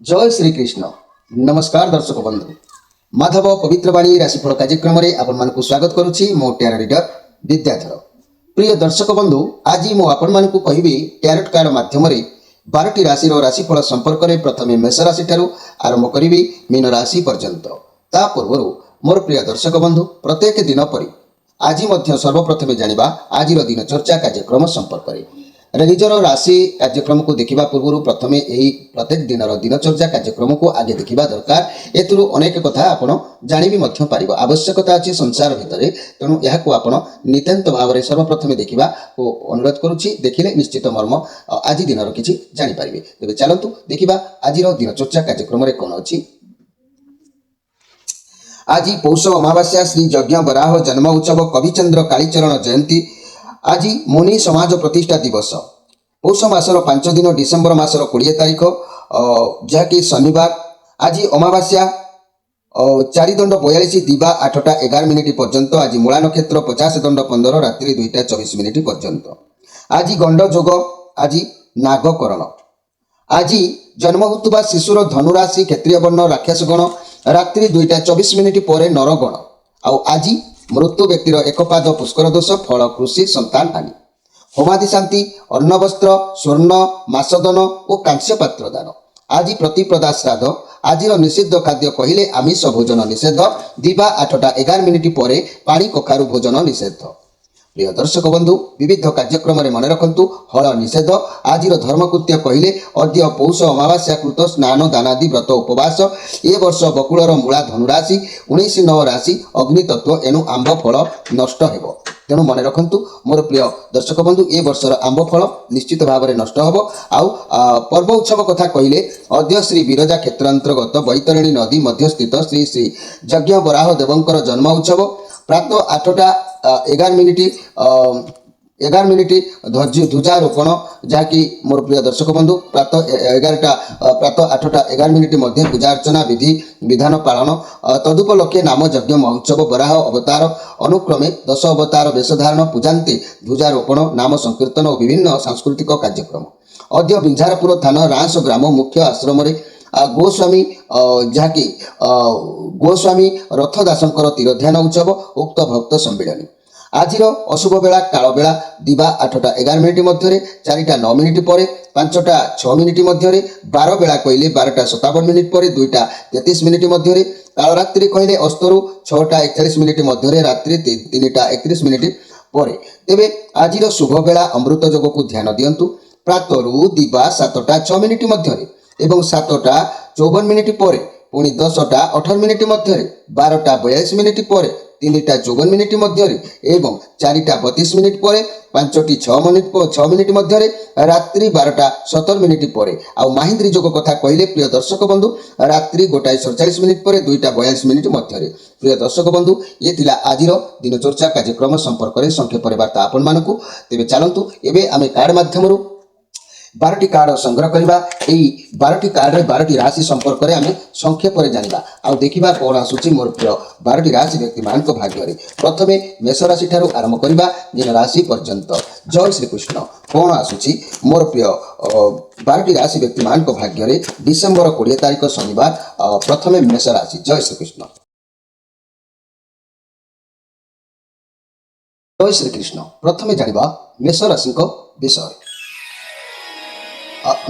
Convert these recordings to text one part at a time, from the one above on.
जय श्री कृष्ण। नमस्कार दर्शक बंधु, माधव पवित्रवाणी राशिफल कार्यक्रम में आपण स्वागत करुच्ची। मो टैरो रीडर विद्याधर। प्रिय दर्शक बंधु, आज मु आपण मानकु कहिबी टैरोट कार्ड माध्यम 12टी राशि राशिफल संपर्क में प्रथमे मेष राशि ठारू आरंभ करी मीन राशि पर्यंत। ता पूर्व मोर प्रिय दर्शक बंधु, प्रत्येक दिन परि आज सर्वप्रथमे जानिबा आज दिन चर्चा कार्यक्रम संपर्क में। निजर राशि कार्यक्रम को देखा पूर्व प्रथमे यही प्रत्येक दिन दिनचर्या कार्यक्रम को आगे देखा दरकार। एथुरु अनेक कथा आपण जानी भी पारिबो। आवश्यकता अच्छी संसार भितर, तेणु यहाँ आपण नितांत भाव में सर्वप्रथमे देखा को अनुरोध करुच्ची। देखिले निश्चित मर्म आज दिन किसी जानीपारे। तेज चलतु देखा आज दिनचर्या कार्यक्रम कौन अच्छी। आज पौष अमावास्या श्री यज्ञ बराह जन्म उत्सव कविचंद्र कालीचरण जयंती। आज मुनि समाज प्रतिष्ठा दिवस। पौष मासर 5 दिन डिसेम्बर मासर 20 तारीख जहाँकि शनिवार। आज अमावास्या 4 दंड 42 दिवा 8टा 11 मिनिट पर्यंत। आज मूला नक्षत्र 50 दंड 15 रात्रि 2टा 24 मिनिट पर्यंत। आज गंड जोग। आज नागकरण। आज जन्म होता शिशुर धनुराशि क्षत्रिय वर्ण राक्षस गण रात्रि 2टा 24 मिनिट पर नरगण। आज मृत्यु व्यक्तिर एक पाद पुष्कर दोष फल कृषि संतान हानि। होमादि शांति अन्न वस्त्र स्वर्ण मासदन और कांस्य पात्र दान। आज प्रतिप्रदा श्राद्ध। आज निषिद्ध खाद्य कहले आमिष भोजन निषेध। दिवा 8टा 11 मिनिट पर पानी कखारु भोजन निषेध। प्रिय दर्शक बंधु, विविध कार्यक्रम में मन रखु हल निषेध। आज धर्मकृत्य कहले अद्य पौष अमावास्या कृत स्नान दानादि व्रत उपवास। ए वर्ष बकुलर मूला धनुराशि 19/9 राशि अग्नितत्व, एणु आंब फल नष्ट हेब। तेणु मन रखु मोर प्रिय दर्शक बंधु, ए वर्षर आंब फल निश्चित भाव में नष्ट हम। आउ पर्व उत्सव कथा कहले अद्य श्री विरजा क्षेत्र अंतर्गत बैतरणी नदी मध्य स्थित श्री श्री यज्ञ बराह देवंकर जन्म उत्सव। प्रातः 8टा 11 मिनिट ध्वजारोपण, जहाँकि मोर प्रिय दर्शक बंधु प्रातः 8टा 11 मिनिट मध्य पूजा अर्चना विधि विधान पालन। तदुपलक्षे नाम यज्ञ महोत्सव बराह अवतार अनुक्रमे 10 अवतार वेशधारण पूजान्ते ध्वजारोपण नाम संकीर्तन और विभिन्न सांस्कृतिक कार्यक्रम। अद्य बिंझारपुर थाना रांस ग्राम मुख्य आश्रम गोस्वामी जहाँकि गोस्वामी रथदासंकर तीरध्यान उत्सव उक्त भक्त सम्मिलनी। आज अशुभ बेला काल बेला दिवा 8टा 11 मिनिट मध्य 4टा 9 मिनिट पर 5टा 6 मिनिट मध्य 12 बेला कहले 12टा 57 मिनिट पर 2टा 33 मिनिट मध्य काल रात्रि कहले अस्तरु 6टा 41 मिनिट मध्य रात्रि 3टा 31 मिनिट पर। तेबे आज शुभ बेला अमृत योग को ध्यान दियंतु। प्रातरु दिवा 7टा 6 मिनिट मध्य एवं 7टा 54 मिनिट पर पुणी 10टा 18 मिनिट मध्य 12टा 42 मिनिट पर 3टा 54 मिनिट मध्य एवं 4टा 32 मिनिट पर 5टी 6 मिनिट मध्य रात्रि 12टा 17 मिनिट पर। आ माहिंद्री योग कथा कहले प्रिय दर्शक बंधु रात्रि 1टा 47 मिनिट पर 2टा 42 मिनिट मध्य। प्रिय दर्शक बंधु, ये थिला आज दिनचर्या कार्यक्रम संपर्क में संक्षेप वार्ता आपण मानकु। तेबे चलंतु एबे आमे कार्ड माध्यम 12टी कार्ड संग्रह करवा। 12टी कार्ड 12टी राशि संपर्क में आम संक्षेप में जाना आउ देखा कौन आसूची मोर प्रिय 12टी राशि व्यक्ति मान भाग्य। प्रथमे मेष राशि ठारू आरंभ करवा मीन राशि पर्यंत। जय श्री कृष्ण। कौन आसूची मोर प्रिय 12टी राशि व्यक्ति मान भाग्य डिसेम्बर 20 तारीख शनिवार। प्रथमे मेष राशि। जय श्री कृष्ण। जय श्री कृष्ण। प्रथमे जानिबा मेष राशि विषय।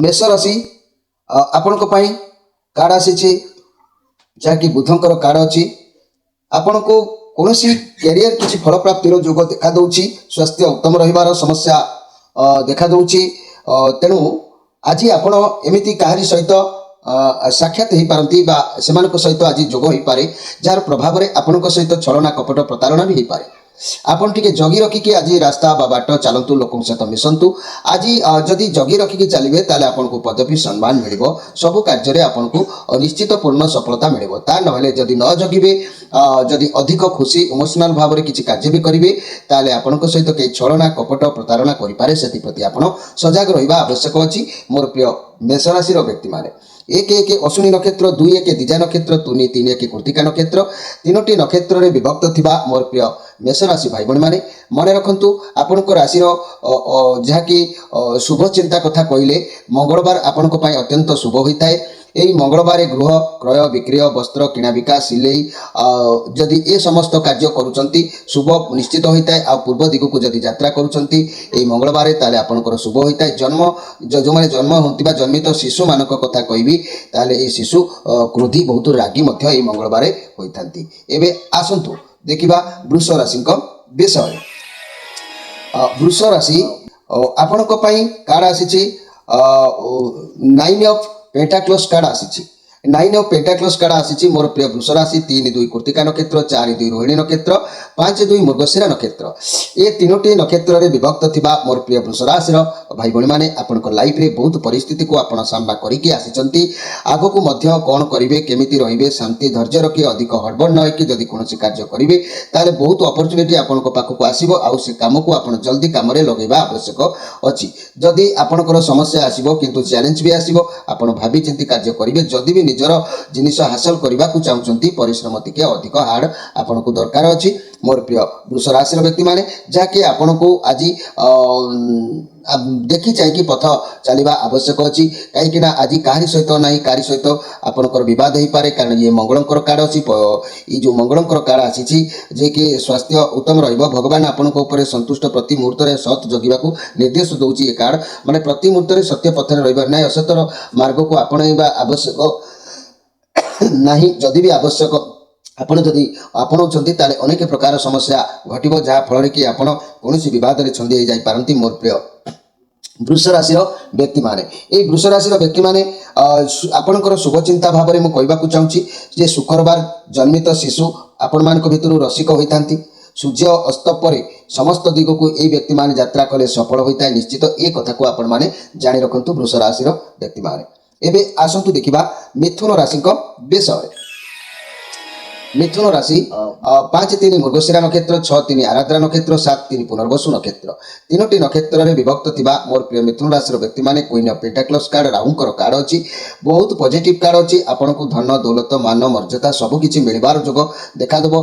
मेष राशि आपण कार्ड आसी जहाँकि बुधंकर कार्ड अच्छी। आपण को कौन कैरियर किसी फल प्राप्तिर योग देखा दूची। स्वास्थ्य उत्तम रहिबार समस्या देखा दूची। तेणु आज आपण एमिति काहारी सहित साक्षात हो पारती बा सेमानक सहित आज जोग हो पारे, जार प्रभाव में आपण सहित छलना कपट प्रतारणा भी हो पारे। आपन टिके जगी रखिकी आज रास्ता बा बाट चलतु, लोक सहित मिशंतु। आज जदि जगी रखिकी चलिए ताले आपन को पदवी सम्मान मिलिबो। सब कार्य आपन को निश्चित पूर्ण सफलता मिलिबो। ता नहले जदि न जगिबे, जदि अधिक खुशी इमोशनल भाव में किसी कार्य भी करिवे ताले आपन को सहित के छलना कपट प्रतारणा करि पारे। सेति प्रति आपन सजग रहिबा आवश्यक अछि मोर प्रिय मेष राशि व्यक्ति माने। 1 अश्विनी नक्षत्र, 2 दिजा नक्षत्र, 3 कृतिका नक्षत्र, 3टी नक्षत्र में विभक्त थिबा मोर प्रिय मेष राशि भाई बहन माने मन रखु आपण राशि जहाँकि शुभ चिंता कथा कहले मंगलवार आपण अत्यंत शुभ होता है। এই মঙ্গলবারে গৃহ ক্রয় বিক্রয় বস্ত্র কিଣାবিকা সিলেই যদি এ সমস্ত কার্য করুଛନ୍ତି শুভ নিশ্চিତ ହୋଇଥାଏ। ଆଉ ପୂର୍ବ ଦିଗକୁ ଯଦି ଯାତ୍ରା କରୁଛନ୍ତି এই ମଙ୍ଗଳବାରେ ତାହେଲେ ଆପଣଙ୍କର ଶୁଭ ହୋଇଥାଏ। ଯେଉଁମାନେ ଜନ୍ମ ହେଉଥିବା ଜନ୍ମିତ ଶିଶୁମାନଙ୍କ କଥା କହିବି ତାହେଲେ এই ଶିଶୁ କ୍ରୋଧୀ ବହୁତ ରାଗି ମଧ୍ୟ এই ମଙ୍ଗଳବାରେ ହୋଇଥାନ୍ତି। ଏବେ ଆସନ୍ତୁ ଦେଖିବା ବୃଷ ରାଶିଙ୍କ ବିଷୟରେ। ବୃଷ ରାଶି ଆପଣଙ୍କ ପାଇଁ କାର୍ଡ ଆସିଛି 9 ଅଫ୍ ପେଣ୍ଟାକ୍ଲସ୍ କାର୍ଡ ଆସିଛି। 9 ଅଫ୍ ପେଣ୍ଟାକ୍ଲସ୍ କାର୍ଡ ଆସିଛି ମୋର ପ୍ରିୟ ବୃଷ ରାଶି। 3-2 କୃତ୍ତିକା ନକ୍ଷତ୍ର, 4-2 ରୋହିଣୀ ନକ୍ଷତ୍ର, 5-2 ମୃଗଶିରା ନକ୍ଷତ୍ର। ଏ ତିନୋଟି ନକ୍ଷତ୍ରରେ ବିଭକ୍ତ ଥିବା ମୋର ପ୍ରିୟ ବୃଷ ରାଶିର ଭାଇ ଭଉଣୀମାନେ ଆପଣଙ୍କ ଲାଇଫରେ ବହୁତ ପରିସ୍ଥିତିକୁ ଆପଣ ସାମ୍ନା କରିକି ଆସିଛନ୍ତି। ଆଗକୁ ମଧ୍ୟ କ'ଣ କରିବେ, କେମିତି ରହିବେ, ଶାନ୍ତି ଧୈର୍ଯ୍ୟ ରଖି ଅଧିକ ହଡ଼ବଡ଼ ନ ହେଇକି ଯଦି କୌଣସି କାର୍ଯ୍ୟ କରିବେ ତାହେଲେ ବହୁତ ଅପରଚ୍ୟୁନିଟି ଆପଣଙ୍କ ପାଖକୁ ଆସିବ। ଆଉ ସେ କାମକୁ ଆପଣ ଜଲ୍ଦି କାମରେ ଲଗାଇବା ଆବଶ୍ୟକ ଅଛି। ଯଦି ଆପଣଙ୍କର ସମସ୍ୟା ଆସିବ କିନ୍ତୁ ଚ୍ୟାଲେଞ୍ଜ ବି ଆସିବ, ଆପଣ ଭାବି ଚିନ୍ତି କାର୍ଯ୍ୟ କରିବେ। ଯଦି ବି ନିଜର ଜିନିଷ ହାସଲ କରିବାକୁ ଚାହୁଁଛନ୍ତି ପରିଶ୍ରମ ଟିକେ ଅଧିକ ହାର୍ଡ ଆପଣଙ୍କୁ ଦରକାର ଅଛି ମୋର ପ୍ରିୟ ବୃଷ ରାଶିର ବ୍ୟକ୍ତିମାନେ, ଯାହାକି ଆପଣଙ୍କୁ ଆଜି ଦେଖି ଚାହିଁକି ପଥ ଚାଲିବା ଆବଶ୍ୟକ ଅଛି। କାହିଁକିନା ଆଜି କାହାରି ସହିତ ନାହିଁ କାହାରି ସହିତ ଆପଣଙ୍କର ବିବାଦ ହେଇପାରେ, କାରଣ ଇଏ ମଙ୍ଗଳଙ୍କର କାର୍ଡ ଅଛି। ଏଇ ଯେଉଁ ମଙ୍ଗଳଙ୍କର କାର୍ଡ ଆସିଛି ଯିଏକି ସ୍ୱାସ୍ଥ୍ୟ ଉତ୍ତମ ରହିବ, ଭଗବାନ ଆପଣଙ୍କ ଉପରେ ସନ୍ତୁଷ୍ଟ, ପ୍ରତି ମୁହୂର୍ତ୍ତରେ ସତ୍ ଜଗିବାକୁ ନିର୍ଦ୍ଦେଶ ଦେଉଛି ଏ କାର୍ଡ। ମାନେ ପ୍ରତି ମୁହୂର୍ତ୍ତରେ ସତ୍ୟ ପଥରେ ରହିବାର ନାହିଁ, ଅସତର ମାର୍ଗକୁ ଆପଣେଇବା ଆବଶ୍ୟକ ନାହିଁ। ଯଦି ବି ଆବଶ୍ୟକ ଆପଣ ଯଦି ଆପଣଉଛନ୍ତି ତାହେଲେ ଅନେକ ପ୍ରକାର ସମସ୍ୟା ଘଟିବ, ଯାହାଫଳରେ କି ଆପଣ କୌଣସି ବିବାଦରେ ଛନ୍ଦି ହେଇଯାଇପାରନ୍ତି ମୋର ପ୍ରିୟ ବୃଷ ରାଶିର ବ୍ୟକ୍ତିମାନେ। এই ବୃଷ ରାଶିର ବ୍ୟକ୍ତିମାନେ ଆପଣଙ୍କର ଶୁଭଚିନ୍ତା ଭାବରେ ମୁଁ କହିବାକୁ ଚାହୁଁଛି ଯେ ଶୁକ୍ରବାର ଜନ୍ମିତ ଶିଶୁ ଆପଣମାନଙ୍କ ଭିତରୁ ରସିକ ହୋଇଥାନ୍ତି। ସୂର୍ଯ୍ୟ ଅସ୍ତ ପରେ ସମସ୍ତ ଦିଗକୁ এই ବ୍ୟକ୍ତିମାନେ ଯାତ୍ରା କଲେ ସଫଳ ହୋଇଥାଏ ନିଶ୍ଚିତ। ଏ କଥାକୁ ଆପଣମାନେ ଜାଣି ରଖନ୍ତୁ ବୃଷ ରାଶିର ବ୍ୟକ୍ତିମାନେ। ଏବେ ଆସନ୍ତୁ ଦେଖିବା ମିଥୁନ ରାଶିଙ୍କ ବିଷୟରେ। ମିଥୁନ ରାଶି 5-3 ମୃଗଶିରା ନକ୍ଷତ୍ର, 6-3 ଆରାଦ୍ରା ନକ୍ଷତ୍ର, 7-3 ପୁନର୍ବସୁ ନକ୍ଷତ୍ର। ତିନୋଟି ନକ୍ଷତ୍ରରେ ବିଭକ୍ତ ଥିବା ମୋର ପ୍ରିୟ ମିଥୁନ ରାଶିର ବ୍ୟକ୍ତିମାନେ କୁଇନ୍ ଅଫ୍ ପେଣ୍ଟାକ୍ଲସ୍ କାର୍ଡ ରାହୁଙ୍କର କାର୍ଡ ଅଛି। ବହୁତ ପଜିଟିଭ କାର୍ଡ ଅଛି। ଆପଣଙ୍କୁ ଧନ ଦୌଲତ ମାନ ମର୍ଯ୍ୟାଦା ସବୁକିଛି ମିଳିବାର ଯୋଗ ଦେଖାଦେବ।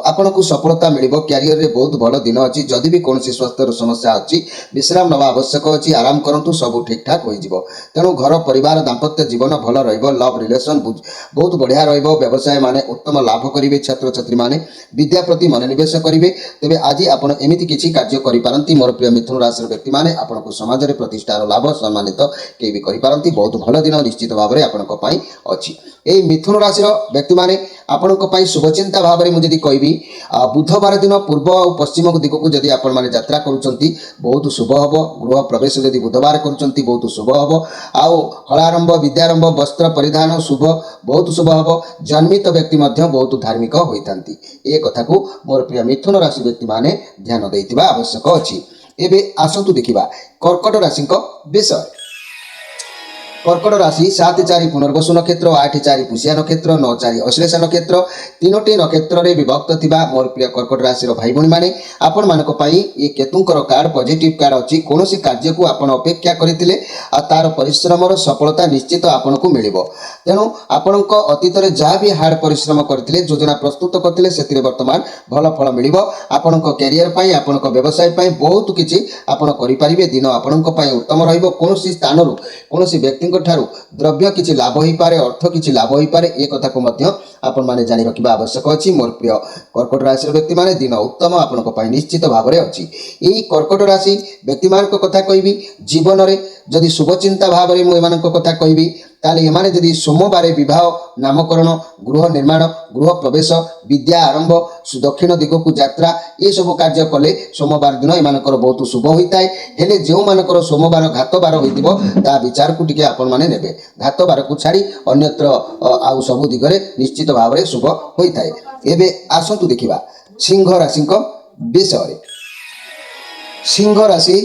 ଆପଣଙ୍କୁ ସଫଳତା ମିଳିବ। କ୍ୟାରିୟରରେ ବହୁତ ଭଲ ଦିନ ଅଛି। ଯଦି ବି କୌଣସି ସ୍ୱାସ୍ଥ୍ୟର ସମସ୍ୟା ଅଛି ବିଶ୍ରାମ ନେବା ଆବଶ୍ୟକ ଅଛି। ଆରାମ କରନ୍ତୁ, ସବୁ ଠିକଠାକ ହୋଇଯିବ। ତେଣୁ ଘର ପରିବାର ଦାମ୍ପତ୍ୟ ଜୀବନ ଭଲ ରହିବ। ଲଭ୍ ରିଲେସନ୍ ବହୁତ ବଢ଼ିଆ ରହିବ। ବ୍ୟବସାୟ ମାନେ ଉତ୍ତମ ଲାଭ କରିବେ। ଛାତ୍ରଛାତ୍ରୀମାନେ ବିଦ୍ୟା ପ୍ରତି ମନୋନିବେଶ କରିବେ। ତେବେ ଆଜି ଆପଣ ଏମିତି କିଛି କାର୍ଯ୍ୟ କରିପାରନ୍ତି ମୋର ପ୍ରିୟ ମିଥୁନ ରାଶିର ବ୍ୟକ୍ତିମାନେ, ଆପଣଙ୍କୁ ସମାଜରେ ପ୍ରତିଷ୍ଠାର ଲାଭ ସମ୍ମାନିତ କେହି ବି କରିପାରନ୍ତି। ବହୁତ ଭଲ ଦିନ ନିଶ୍ଚିତ ଭାବରେ ଆପଣଙ୍କ ପାଇଁ ଅଛି। এই ମିଥୁନ ରାଶିର ବ୍ୟକ୍ତିମାନେ ଆପଣଙ୍କ ପାଇଁ ଶୁଭଚିନ୍ତା ଭାବରେ ମୁଁ ଯଦି କହିବି, ବୁଧବାର ଦିନ ପୂର୍ବ ଆଉ ପଶ୍ଚିମ ଦିଗକୁ ଯଦି ଆପଣମାନେ ଯାତ୍ରା କରୁଛନ୍ତି ବହୁତ ଶୁଭ ହେବ। ଗୃହ ପ୍ରବେଶ ଯଦି ବୁଧବାର କରୁଛନ୍ତି ବହୁତ ଶୁଭ ହେବ। ଆଉ ହଳାରମ୍ଭ ବିଦ୍ୟାରମ୍ଭ ବସ୍ତ୍ର ପରିଧାନ ଶୁଭ, ବହୁତ ଶୁଭ ହେବ। ଜନ୍ମିତ ବ୍ୟକ୍ତି ମଧ୍ୟ ବହୁତ ଧାର୍ମିକ ହୋଇଥାନ୍ତି। ଏ କଥାକୁ ମୋର ପ୍ରିୟ ମିଥୁନ ରାଶି ବ୍ୟକ୍ତିମାନେ ଧ୍ୟାନ ଦେଇଥିବା ଆବଶ୍ୟକ ଅଛି। ଏବେ ଆସନ୍ତୁ ଦେଖିବା କର୍କଟ ରାଶିଙ୍କ ବିଷୟରେ। কর্কট রাশি 7-4 পুনর্বসু নক্ষত্র, 8-4 পুষিয়া নক্ষত্র, 9-4 অশ্লেষা নক্ষত্র। তিনোটি নক্ষত্রে বিভক্ত থিবা মোর প্রিয় কর্কট রাশির ভাই ভৌণী মানে আপন মানক পাই এই কেতুঙ্কর কার্ড পজিটিভ কার্ড অছি। কোনोसी କାର୍ଯ୍ୟକୁ ଆପଣ ଅପେକ୍ଷା କରିଥିଲେ ଆଉ ତାର ପରିଶ୍ରମର ସଫଳତା ନିଶ୍ଚିତ ଆପଣଙ୍କୁ ମିଳିବ। ତେଣୁ ଆପଣଙ୍କ ଅତୀତରେ ଯାହା ବି ହାର୍ଡ ପରିଶ୍ରମ କରିଥିଲେ, ଯୋଜନା ପ୍ରସ୍ତୁତ କରିଥିଲେ, ସେଥିରେ ବର୍ତ୍ତମାନ ଭଲ ଫଳ ମିଳିବ। ଆପଣଙ୍କ କ୍ୟାରିୟର ପାଇଁ, ଆପଣଙ୍କ ବ୍ୟବସାୟ ପାଇଁ ବହୁତ କିଛି ଆପଣ କରିପାରିବେ। ଦିନ ଆପଣଙ୍କ ପାଇଁ ଉତ୍ତମ ରହିବ। କୌଣସି ସ୍ଥାନରୁ କୌଣସି ବ୍ୟକ୍ତିଙ୍କ ଠାରୁ ଦ୍ରବ୍ୟ କିଛି ଲାଭ ହୋଇପାରେ, ଅର୍ଥ କିଛି ଲାଭ ହୋଇପାରେ। ଏ କଥାକୁ ମଧ୍ୟ ଆପଣମାନେ ଜାଣି ରଖିବା ଆବଶ୍ୟକ ଅଛି। ମୋର ପ୍ରିୟ କର୍କଟ ରାଶିର ବ୍ୟକ୍ତିମାନେ ଦିନ ଉତ୍ତମ ଆପଣଙ୍କ ପାଇଁ ନିଶ୍ଚିତ ଭାବରେ ଅଛି। ଏହି କର୍କଟ ରାଶି ବ୍ୟକ୍ତିମାନଙ୍କ କଥା କହିବି, ଜୀବନରେ ଯଦି ଶୁଭଚିନ୍ତା ଭାବରେ ମୁଁ ଏମାନଙ୍କ କଥା କହିବି ତାହେଲେ ଏମାନେ ଯଦି ସୋମବାରେ ବିବାହ, ନାମକରଣ, ଗୃହ ନିର୍ମାଣ, ଗୃହ ପ୍ରବେଶ, ବିଦ୍ୟା ଆରମ୍ଭ, ଦକ୍ଷିଣ ଦିଗକୁ ଯାତ୍ରା ଏସବୁ କାର୍ଯ୍ୟ କଲେ ସୋମବାର ଦିନ ଏମାନଙ୍କର ବହୁତ ଶୁଭ ହୋଇଥାଏ। ହେଲେ ଯେଉଁମାନଙ୍କର ସୋମବାର ଘାତ ବାର ହୋଇଥିବ ତା ବିଚାରକୁ ଟିକେ ଆପଣମାନେ ନେବେ। ଘାତ ବାରକୁ ଛାଡ଼ି ଅନ୍ୟତ୍ର ଆଉ ସବୁ ଦିଗରେ ନିଶ୍ଚିତ ଭାବରେ ଶୁଭ ହୋଇଥାଏ। ଏବେ ଆସନ୍ତୁ ଦେଖିବା ସିଂହ ରାଶିଙ୍କ ବିଷୟରେ। ସିଂହ ରାଶି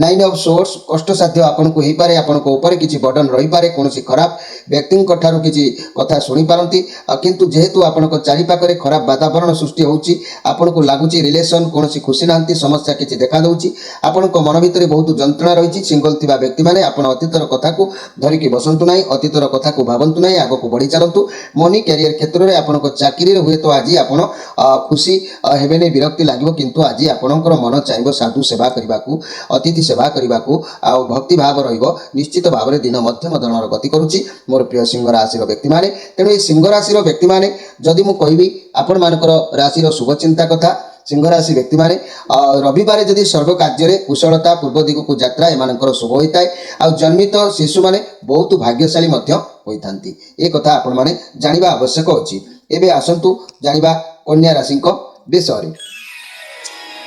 9 ଅଫ୍ ସୋର୍ସ କଷ୍ଟସାଧ୍ୟ ଆପଣଙ୍କୁ ହେଇପାରେ। ଆପଣଙ୍କ ଉପରେ କିଛି ବର୍ଡନ ରହିପାରେ। କୌଣସି ଖରାପ ବ୍ୟକ୍ତିଙ୍କ ଠାରୁ କିଛି କଥା ଶୁଣିପାରନ୍ତି। କିନ୍ତୁ ଯେହେତୁ ଆପଣଙ୍କ ଚାରିପାଖରେ ଖରାପ ବାତାବରଣ ସୃଷ୍ଟି ହେଉଛି, ଆପଣଙ୍କୁ ଲାଗୁଛି ରିଲେସନ୍ କୌଣସି ଖୁସି ନାହାନ୍ତି, ସମସ୍ୟା କିଛି ଦେଖାଦେଉଛି, ଆପଣଙ୍କ ମନ ଭିତରେ ବହୁତ ଯନ୍ତ୍ରଣା ରହିଛି। ସିଙ୍ଗଲ ଥିବା ବ୍ୟକ୍ତିମାନେ ଆପଣ ଅତୀତର କଥାକୁ ଧରିକି ବସନ୍ତୁ ନାହିଁ, ଅତୀତର କଥାକୁ ଭାବନ୍ତୁ ନାହିଁ, ଆଗକୁ ବଢ଼ି ଚାଲନ୍ତୁ। ମନି କ୍ୟାରିୟର କ୍ଷେତ୍ରରେ ଆପଣଙ୍କ ଚାକିରିରେ ହୁଏତ ଆଜି ଆପଣ ଖୁସି ହେବେନି, ବିରକ୍ତି ଲାଗିବ, କିନ୍ତୁ ଆଜି ଆପଣଙ୍କର ମନ ଚାହିଁବ ସାଧୁ ସେବା सेवा करने अतिथि सेवा करने आ भक्ति भाव निश्चित भाव में दिन मध्यम धरणर गति करुच्ची मोर प्रिय सिंह राशि व्यक्ति मैंने। तेणु ये सिंह राशि व्यक्ति मैंने जदि मुझे कहबी आपण मानकर राशि शुभ चिंता कथा सिंह राशि व्यक्ति माने रविवार जदि सर्व कार्य कुशलता पूर्व दिग को यात्रा एमानकर शुभ होता है आ जन्मित शिशु माने बहुत भाग्यशाली होती ए कथा आपण माने जानिबा आवश्यक अछि। एबे आसंतु जानिबा कन्या राशि विषय।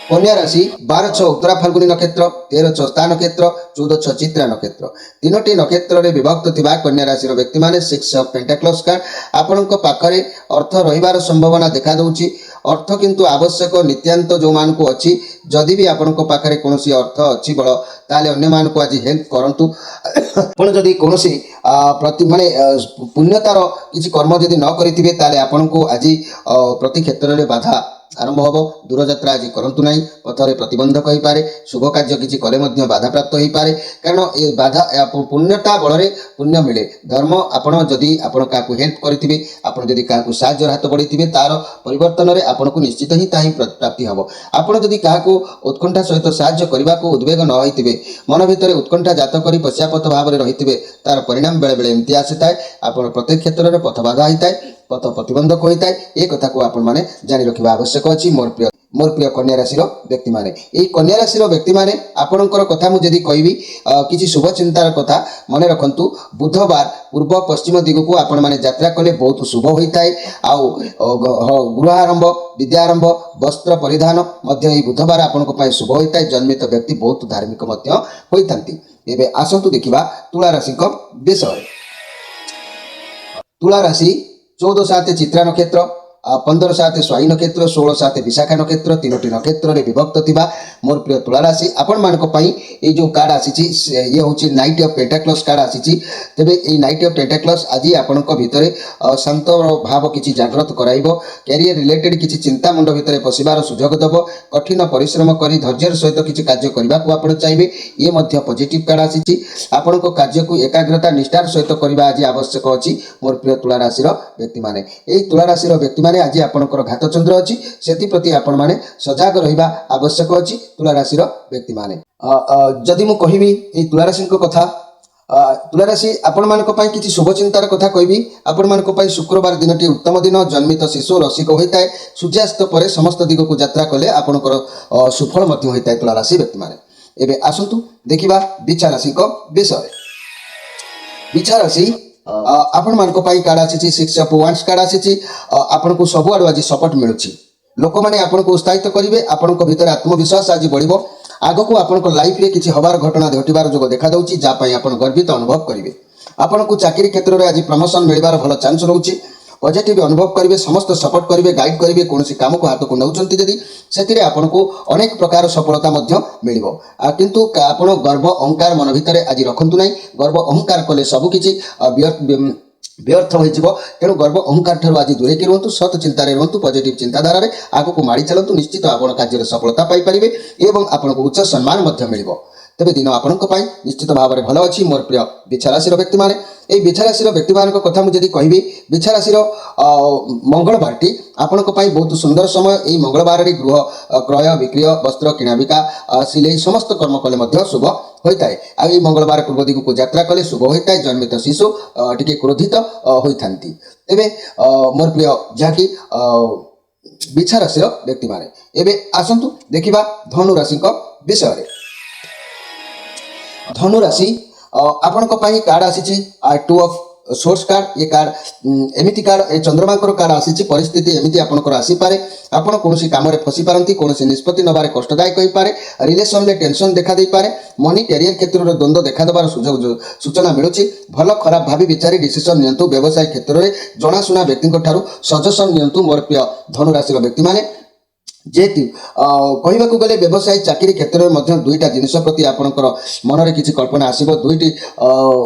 कन्या राशि 12 उत्तरा फाल्गुनी नक्षत्र 13 स्था नक्षत्र 14 चित्रा नक्षत्र तीनोटी नक्षत्र में विभक्त थिबा कन्या राशि व्यक्ति माने 6 ऑफ पेंटाक्लस कार्ड आपणक पाखरे अर्थ रहिबार संभावना देखा दउची। अर्थ किंतु आवश्यक नित्यांत जो मान को अच्छी जदि भी आपणक पाखरे कोनोसी अर्थ अच्छी बळ ताले अन्य मान को आज हेल्प करंतु आपण जदि कोनोसी प्रति माने पुण्यतार किछि कर्म जदि न करिथिबे ताले आपणको आज प्रति क्षेत्र में बाधा आरंभ हम दूरयात्रा आज करूँ ना पथरे प्रतिबंधक हो पारे शुभ कार्य किसी कले बाधा प्राप्त हो पारे कारण ये बाधा पुण्यता बल पुण्य मिले धर्म आपड़ जदि आपण क्या हेल्प करेंगे आपड़ जदि क्या साहय हाथ बढ़े तार परिवर्तन में आपन को निश्चित ही प्राप्ति हम आपड़ जदि क्या उत्कंठा सहित साहय करने को उद्वेग न होते मन भितर उत्कंठा जात कर पश्चापत भाव में रही तार परिणाम बेले बेले एमती आसी थाए आप प्रत्येक क्षेत्र में पथ बाधा होता है पथ प्रतिबंधक होता है ये कथा को आपण मैंने जानी रखा आवश्यक अच्छी मोर प्रिय कन्या राशि व्यक्ति माने ये कन्या राशि व्यक्ति माने आपणकर कथा मुझे कहबी किसी शुभ चिंतार कथा मन रखु बुधवार पूर्व पश्चिम दिग को आपण मैंने यात्रा कले बहुत शुभ होता है आउ गृह आरंभ विद्यारंभ वस्त्र परिधान बुधवार आपण शुभ होता है जन्मित व्यक्ति बहुत धार्मिक होती। एवं आसतु देखा तुला राशि विषय। तुला राशि 14 सात चित्रा नक्षत्र 15 सात स्वाई नक्षत्र 16 सात विशाखा नक्षत्र तीनोटी नक्षत्र में विभक्त थिबा मोर प्रिय तुला राशि आपण मानक पई ए जो कार्ड आसी ये होची नाइट ऑफ पेंटाक्लस कार्ड आसी तेबे ए नाइट ऑफ पेंटाक्लस आज आपणक भितर शांत भाव किछि जागृत कराइबो कैरियर रिलेटेड किछि चिंता मुंड भितर पसिबार सुजोग दबो कठिन परिश्रम करी धैर्यर सहित किछि कार्य करबा को आपण चाहिबे ये मध्य पॉजिटिव कार्ड आसी आपणक कार्य को एकाग्रता निष्ठार सहित करबा आज आवश्यक अछि मोर प्रिय तुला राशि व्यक्ति माने ए तुला राशि व्यक्ति आज आपणकर घात चंद्र अच्छी से प्रति आपण मैंने सजग रहा आवश्यक अच्छी तुला राशि व्यक्ति माने जदि मु कहबी तुला राशि कथा तुला राशि आपण मानक किसी शुभ चिंतार कथा कहबी आपण मानक शुक्रवार दिन टी उत्तम दिन जन्मित शिशु रसिक होता है सूर्यास्त पर समस्त दिग को यात्रा कले आपणकर सुफल होता है तुला राशि व्यक्ति माने। एबे आसंतु देखिबा बिछा राशि विषय। बिछा राशि आपण मानक कार्ड आसी 6 ऑफ वांड्स कार्ड आसी आपन को सब आड़ आज सपोर्ट मिलूँ लोक मैंने आपन को उत्साहित करेंगे आपण भीतर आत्मविश्वास आज बढ़ो आग को आपण लाइफ रे किसी हबार घटना घटार जो देखा दूसरी जहाँ आप गर्वित अनुभव करेंगे आपण को चाकरी क्षेत्र में आज प्रमोशन मिलवार भल चांस रोचे पॉजिटिव अनुभव करेंगे समस्त सपोर्ट करेंगे गाइड करेंगे कौन काम को हाथ को नौकरी जदि से आपन को अनेक प्रकार सफलता मिल किंतु आपण गर्व अहंकार मन भितर आज रखु ना गर्व अहंकार कले सबकि व्यर्थ हो तेणु गर्व अहंकार ठार आज दूरे की रुहतु सत चिंतार रुहतु पॉजिटिव चिंताधारा आग को माड़ी चलतु निश्चित आपण कार्य सफलता पाइपर एवं आपन को उच्च सम्मान मिल तेरे दिन आपण निश्चित भाव में भल अच्छी मोर प्रिय बिछा राशि व्यक्ति माने ये बिछा राशि व्यक्ति मान कथा मुझे कहबी बिछा राशि मंगलवार टी आपण बहुत सुंदर समय ये मंगलवार गृह क्रय विक्रय वस्त्र किणाबिका सिलाई समस्त कर्म कले शुभ होता है आ मंगलवार पूर्व दिग को यात्रा कले शुभ होता है जन्मित शिशु टिके क्रोधित होता तेरे मोर प्रिय जहाँकि बिछा राशि व्यक्ति माने। एबे आसंतु देखिबा धनु राशि विषय। धनु राशि आपण कार्ड आसी 2 ऑफ सोर्स कार्ड ये कार्ड एमिति कार्ड चंद्रमा कार्ड आसी परिस्थिति एमिति आपनकर आसी पारे आपण कोनोसी काम रे फसी पारंती कोनोसी निष्पत्ति नबारे कष्टदायक होई पारे रिलेशन में टेंशन देखा दे पारे मनी कैरियर क्षेत्र में द्वंद्व देखा देबार सूचना मिलुची भल खराब भावी विचारी डिसीजन नियंतु व्यवसाय क्षेत्र में जनाशुना व्यक्ति ठारू सजेशन नियंतु मोर प्रिय धनु राशि व्यक्ति माने जेहेतु कहवाक गले व्यवसाय चाकरी क्षेत्र में दुईटा जिनिस प्रति आपणकर मन में किसी कल्पना आसो दुईटी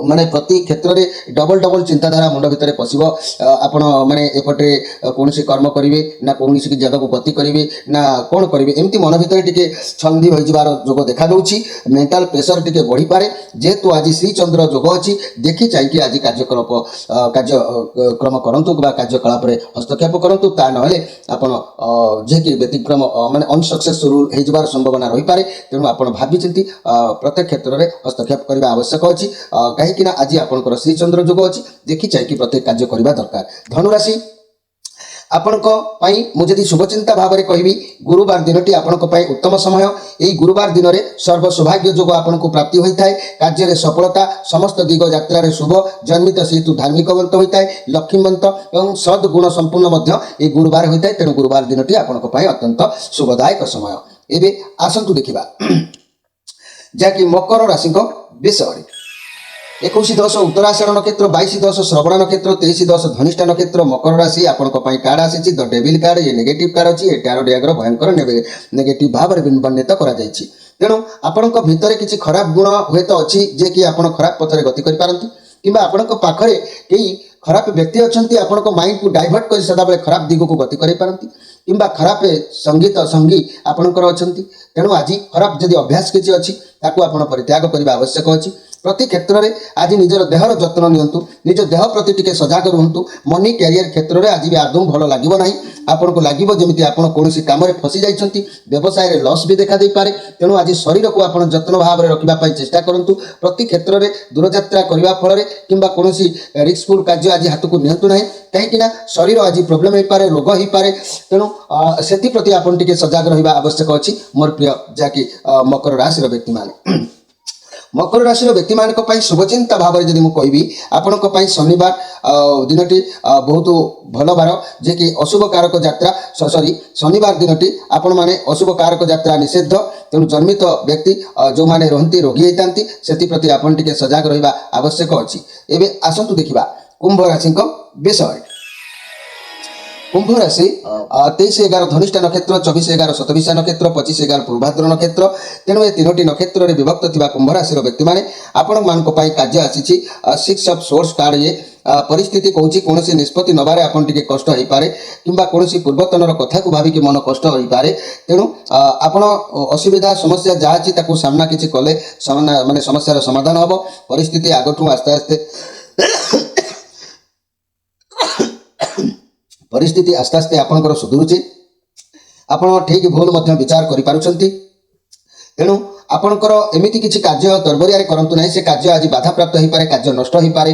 माने प्रति क्षेत्र में डबल डबल चिंताधारा मुंड भितर पशिब आपण माने एपटे कौन कर्म करेंगे ना कौन जगह को गति करेंगे ना कौन करेंगे एमती मन भितर टिके छंदी हो जबार जोग देखा दूची मेंटल प्रेशर टिके बढ़ी पारे जेहेतु आज श्री चंद्र जोग अच्छी देखी चाहिए आज कार्यक्रम करंतु कार्यकलाप हस्तक्षेप करंतु ता नहले आपण जे कि व्यतिक्रम माने अनसक्सेसफुल हो जबार संभावना रही पारे। तेणु आपण भाबी चिंती प्रत्येक क्षेत्र में हस्तक्षेप करने आवश्यक अच्छी कहीं आज आपंकर श्रीचंद्र जोग अच्छी देखी चाहिए प्रत्येक कार्य करने दरकार। धनुराशि मुझे शुभचिंता भाव में कहबी गुरुवार दिनटी उत्तम समय। यही गुरुवार दिन में सर्व सौभाग्य जोग आपन को प्राप्ति होता है। कार्य में सफलता समस्त दिग यात्रा शुभ जन्मित सेतु धार्मिकवंत होता है लक्ष्मीवंत और सद्गुण संपूर्ण ये गुरुवार होता है। तेणु गुरुवार दिनटी आपन अत्यंत शुभदायक समय। एवं आसतु देखा जहाँकि मकर राशि विषय 21-10 उत्तराषाढ़ नक्षत्र 22-10 श्रवण नक्षत्र 23-10 धनिष्ठा नक्षत्र मकर राशि आपण कार्ड आसी द डेविल कार्ड ये नेगेटिव कार्ड अच्छी टारो डियाग्र भयंकर नेगेटिव भाव में वर्णित कर तेणु आपण भितर किसी खराब गुण हुए तो अच्छी जे कि आप खराब पथरे गति करपारती कि आपण पाखरे कई खराब व्यक्ति अच्छा आपण माइंड को डाइवर्ट कर सदाबले खराब दिग को गति करपारती किंबा खराब संगीत संगी आपणकर अच्छा। तेणु आज खराब जदि अभ्यास किसी अच्छी ताकू आप परित्याग करने आवश्यक अच्छी। प्रति क्षेत्र में आज निजर देहर जत्न नियंतु निज देह प्रति टिके सजग रुहतु। मनी कैरियर क्षेत्र में आज भी आदौ भल लगे ना आपन को लगे जमी आप कौन काम में फसी जाइए व्यवसाय में लॉस भी देखा दे पारे। तेणु आज शरीर को आप जत्न भाव में रखापी चेष्टा करूँ। प्रति क्षेत्र में दूरयात्रा करने फल कि कौन रिस्कफुल कार्य आज हाथ को नियंतु ना कहीं शरीर आज प्रोब्लेम हो पारे रोग हो पारे। तेणु से आपन टिके सजग रहा आवश्यक अच्छी। मोर प्रिय जहाँकि मकर राशि व्यक्ति माने मकर राशि व्यक्ति मान शुभचिंता भाव में जब मुझे कहबी आपण शनिवार दिनटी बहुत भल बार जे कि अशुभ कारक यात्रा सॉरी शनिवार दिनटी आपण मैंने अशुभ कारक यात्रा निषेध। तेणु जन्मित व्यक्ति जो मैंने रहती रोगी होती से आपन टिके सजग रहा आवश्यक अच्छी। एवं आसतु देखा कुंभ राशि विषय कुंभ राशि 23-11 धनिष्ठा नक्षत्र 24-11 शतभिषा नक्षत्र 25-11 पूर्वाद्र नक्षत्र। तेणु ये तीनोटी नक्षत्र में विभक्त थिबा कुंभ राशि व्यक्ति माने आपण मानक पई कार्य आसी 6 ऑफ सोर्स कार्ड ये परिस्थिति कौन कौन निष्पत्ति नबारे आपन टिके कष्ट हो पारे किंबा कौन पूर्वतन कथा को भाविक मन कष्ट हो पारे। तेणु आपण असुविधा समस्या जहाँ अच्छी ताकू सामना किसी कले माने समस्यार समाधान हम परिस्थिति आगठू आस्ते आस्ते परिस्थिति आस्ते आस्ते आपंकर सुधुरुची आपण ठीक भूल विचार करि। तेणु आपणकर एमती किसी कार्य तरबरिया करंतु नहीं से कार्य आज बाधा प्राप्त हो पारे कार्य नष्ट हो पारे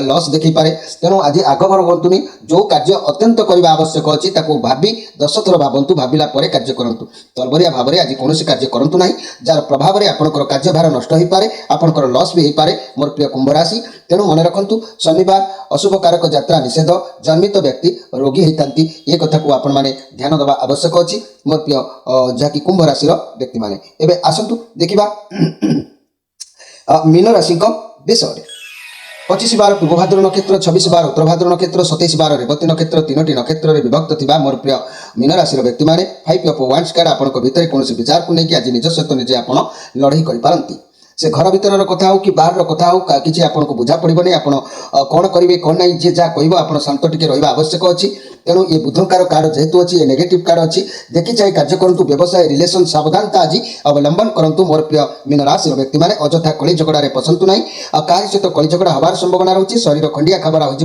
लॉस देखी पारे। तेणु आज आगभर हूँ जो कार्य अत्यंत करने आवश्यक अच्छी भावी 10 थर भावतु भाविला कार्य करूँ तरबरिया भाव में आज कौन कार्य करूँ ना जार प्रभाव में आपंकर कार्यभार नष्ट हो पारे आपंकर लॉस भी हो पारे। मोर प्रिय कुंभ राशि तेणु मन रखु शनिवार अशुभ कारक यात्रा निषेध जन्मित व्यक्ति रोगी होता ये कथा को आपण मैंने ध्यान देवा आवश्यक अच्छी। मोर प्रिय जहाँकि कुंभ राशि व्यक्ति माने एवं आसतु देखा मीन राशि विषय 25-12 पूर्वभाद्र नक्षत्र 26-12 उत्तरभाद्र नक्षत्र 27-12 रेवती नक्षत्र तीनोटी नक्षत्र में विभक्त थिबा मोर प्रिय मीन राशि व्यक्ति माने 5 ऑफ वांड्स कार्ड आपन भितर कौन विचार को लेकिन आज निज सहित निजे आप लड़ाई कर से घर भीतर कथा हो कि बाहर कथा हो किसी आपको बुझा पड़े आपड़ कौन करेंगे कौन ना जी जहाँ कह आप शांत टिके रहा आवश्यक अच्छी। तेणु ये बुधंकार कार्ड जेहेतु अच्छी ये नेगेटिव कार्ड अच्छी देखी चाहिए कार्य करूँ व्यवसाय रिलेशन सावधानता आज अवलंबन करूँ। मोर प्रिय मीन राशि व्यक्ति मैंने अଯଥା कली झगड़े पसंद ना क्या सहित कली झगड़ा हबार संभावना रही शरीर खंडिया खबर हो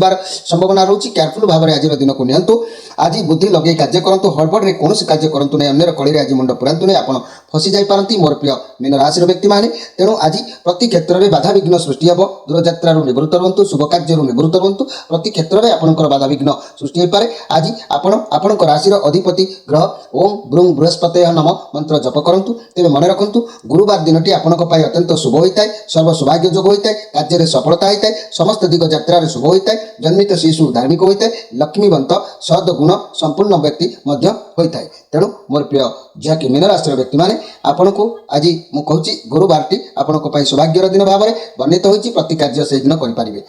संभावना रही केयरफुल भाव में आज दिन को नियंतु आज बुद्धि लगे कार्य करूँ हड़बड़े कौन कार्य करूँ ना अन्य कली आज मुंड पुरातु नहीं आप फसी जापारती। मोर प्रिय मीन राशि व्यक्ति मैंने तेणु आज प्रति क्षेत्र में बाधा विघ्न सृष्टि हे दूरयात्रा निवृत्त रुहतु शुभ कार्य निवृत्त रुहतु प्रति क्षेत्र में आपंकर बाधा विघ्न सृष्टि हो पारे। आज आपण राशि अधिपति ग्रह ओम ब्रूंग बृहस्पति नम मंत्र जप करूँ। तेज मन रखु गुरुवार दिनटी आपण अत्यंत शुभ होता है सर्व सौभाग्य जोग होता है कार्य में सफलता होता है समस्त दिग यात्रा शुभ होता है जन्मित शिशु धार्मिक होता है लक्ष्मीवंत सद्गुण संपूर्ण व्यक्ति होता है। तेणु मोर प्रिय जहाँकि मीन राशि व्यक्ति मैंने आपण को आज मुझे गुरुवार टी आपण सौभाग्यर दिन भाव में वर्णित होती प्रति कार्य से दिन करेंगे।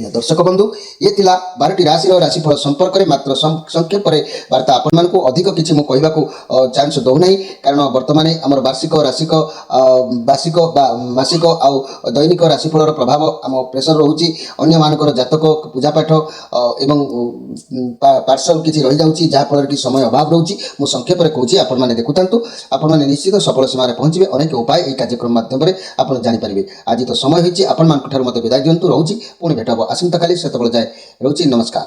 दर्शक बंधु ये थिला 12टी राशि राशिफल संपर्क में मात्र संक्षेप वार्ता आपण मानक अधिक किसी मुझे कहवाक चांस दौना कारण बर्तमान आम वार्षिक राशिक वार्षिक मासिक आउ दैनिक राशिफल प्रभाव आम प्रेसर रोचे अन्य मानकर जातक पूजापाठ एवं पार्सल किसी रही जाऊँगी जहाँफल कि समय अभाव रोचे मुझे संक्षेप में कहूँ आपण मैंने देखुता आपण मैंने निश्चित सफल सीमार पहुँचे अनेक उपाय यह कार्यक्रम मध्यम आप जानीपारे। आज तो समय होती आपण मान विदाय दिंतु रोचे पुणी भेट आसंता काली से जाए रोची नमस्कार।